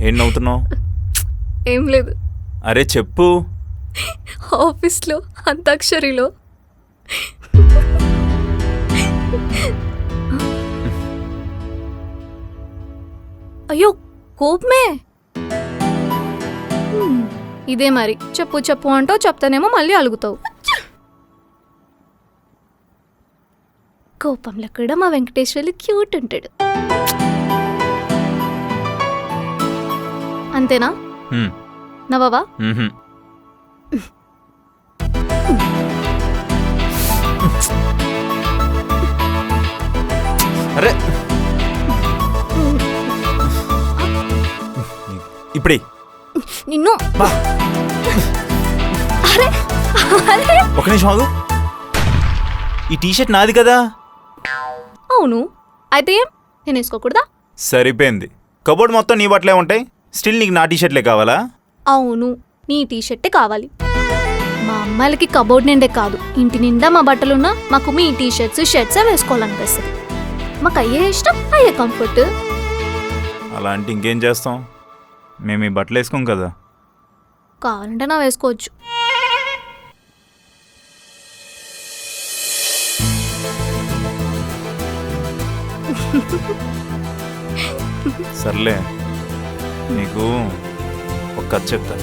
ఏం నవ్వుతున్నావు? ఏం లేదు. అరే చెప్పు. ఆఫీస్లో అంతాక్షరిలో అయ్యో కోపమే. ఇదే మరి చెప్పు చెప్పు అంటావు, చెప్తానేమో మళ్ళీ అలుగుతావు. కోపంలో కూడా మా వెంకటేశ్వర్లు క్యూట్ ఉంటాడు. అంతేనా? నవ్వవా? అరే ఇప్పుడే నిన్ను. అరే అరే ఒక నిమిషం ఆగు. ఈ టీషర్ట్ నాది కదా. అవును, అయితే ఏం నేను వేసుకోకూడదా? సరిపోయింది. కబోర్డ్ మొత్తం నీ బట్టలే ఉంటాయి, స్టిల్ నీకు నా టీషర్ట్లే కావాలా? అవును, నీ టీషర్టే కావాలి. మా అమ్మాయిలకి కబోర్డ్ నిండే కాదు, ఇంటి నిండా మా బట్టలున్నా మాకు మీ టీషర్ట్స్ షర్ట్సే వేసుకోవాలనిపిస్తుంది. మాకు అయ్యే ఇష్టం, అయ్యే కంఫర్ట్. అలా అంటే ఇంకేం చేస్తాం, మేము ఈ బట్టలు వేసుకోం కదా. కావాలంటే నా వేసుకోవచ్చు. సర్లే, నీకు ఒక కథ చెప్తా.